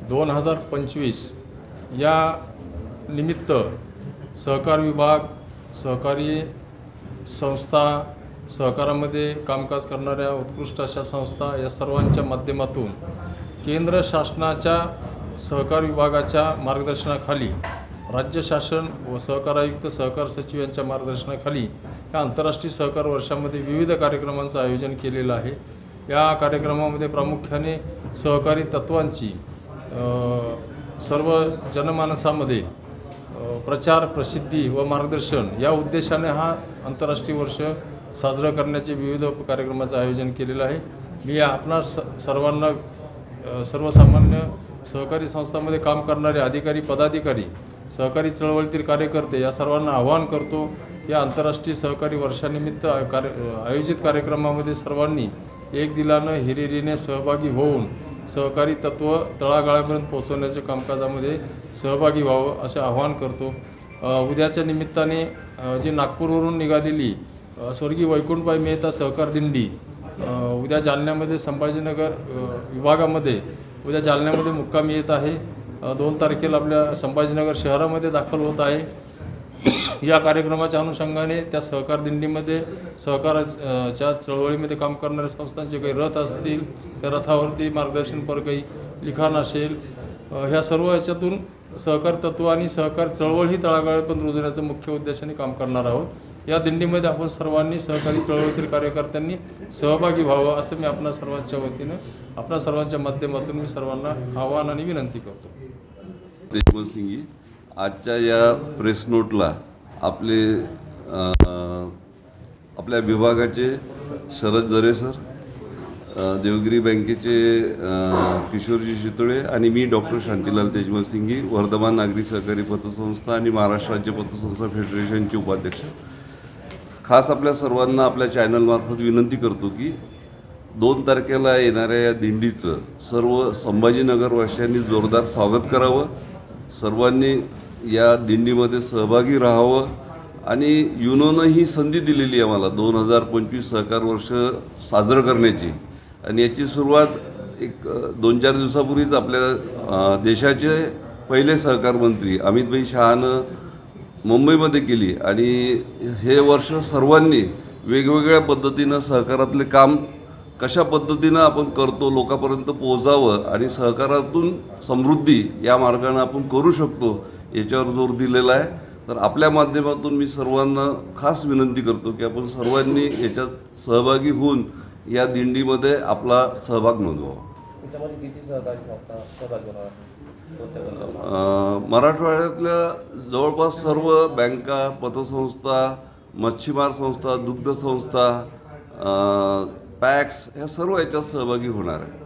2025 या निमित्त सहकार विभाग, सहकारी संस्था, सहकारामध्ये कामकाज करणाऱ्या उत्कृष्ट अशा संस्था या सर्वांच्या माध्यमातून केंद्र शासनाच्या सहकार विभागाच्या मार्गदर्शनाखाली राज्य शासन व सहकार आयुक्त, सहकार सचिव यांच्या मार्गदर्शनाखाली या आंतरराष्ट्रीय सहकार वर्षामध्ये विविध कार्यक्रमांचं आयोजन केलेलं आहे। या कार्यक्रमामध्ये प्रामुख्याने सहकारी तत्वांची सर्व जनमानसामध्ये प्रचार, प्रसिद्धी व मार्गदर्शन या उद्देशाने हा आंतरराष्ट्रीय वर्ष साजरा करण्याचे विविध कार्यक्रमाचं आयोजन केलेलं आहे। मी आपणा सर्वांना सर्वसामान्य सहकारी संस्थांमध्ये काम करणारे अधिकारी, पदाधिकारी, सहकारी चळवळीतील कार्यकर्ते या सर्वांना आवाहन करतो या आंतरराष्ट्रीय सहकारी वर्षानिमित्त आयोजित कार्यक्रमामध्ये सर्वांनी एक दिलानं हिरिरीने सहभागी होऊन सहकारी तत्व तळागाळापर्यंत पोहोचवण्याच्या कामकाजामध्ये सहभागी व्हावं असे आवाहन करतो। उद्याच्या निमित्ताने जी नागपूरवरून निघालेली स्वर्गीय वैकुंठभाई मेहता सहकार दिंडी उद्या जालन्यामध्ये संभाजीनगर विभागामध्ये उद्या जालन्यामध्ये मुक्कामी येत आहे। 2 तारखेला आपल्या संभाजीनगर शहरामध्ये दाखल होत आहे। या कार्यक्रमाच्या अनुषंगाने त्या सहकार दिंडीमध्ये सहकाराच्या चळवळीमध्ये काम करणाऱ्या संस्थांचे काही रथ असतील, त्या रथावरती मार्गदर्शनपर काही लिखाण असेल, ह्या सर्व याच्यातून सहकार तत्व आणि सहकार चळवळ ही तळागाळापर्यंत रुजवण्याचं मुख्य उद्देशाने काम करणार आहोत। या दिंडीमध्ये आपण सर्वांनी सहकारी चळवळीतील कार्यकर्त्यांनी सहभागी व्हावं असं मी आपणा सर्वांच्या वतीनं, आपणा सर्वांच्या माध्यमातून मी सर्वांना आवाहन आणि विनंती करतो। तेजमल सिंगी आजच्या या प्रेस नोटला आपल्या विभागाचे शरद जरे सर, देवगिरी बँकेचे किशोरजी शितोळे आणि मी डॉक्टर शांतीलाल तेजमल सिंगी, वर्धमान नागरी सहकारी पतसंस्था आणि महाराष्ट्र राज्य पतसंस्था फेडरेशनचे उपाध्यक्ष, खास आपल्या सर्वांना आपल्या चॅनलमार्फत विनंती करतो की 2 तारखेला येणाऱ्या या दिंडीचं सर्व संभाजीनगरवासियांनी जोरदार स्वागत करावं। सर्वांनी या दिंडीमध्ये सहभागी राहावं आणि युनोनं ही संधी दिलेली आहे मला 2025 सहकार वर्ष साजरं करण्याची, आणि याची सुरुवात एक 2-4 दिवसापूर्वीच आपल्या देशाचे पहिले सहकार मंत्री अमितभाई शहानं मुंबईमध्ये केली। आणि हे वर्ष सर्वांनी वेगवेगळ्या पद्धतीनं सहकारातले काम कशा पद्धतीनं आपण करतो, लोकांपर्यंत पोहोचावं आणि सहकारातून समृद्धी या मार्गाने आपण करू शकतो याच्यावर जोर दिलेला आहे। तर आपल्या माध्यमातून मी सर्वांना खास विनंती करतो की आपण सर्वांनी याच्यात सहभागी होऊन या दिंडीमध्ये आपला सहभाग नोंदवावा। मराठवाड्यातल्या जवळपास सर्व बँका, पतसंस्था, मच्छीमार संस्था, दुग्ध संस्था, पॅक्स ह्या सर्व याच्यात सहभागी होणार आहे।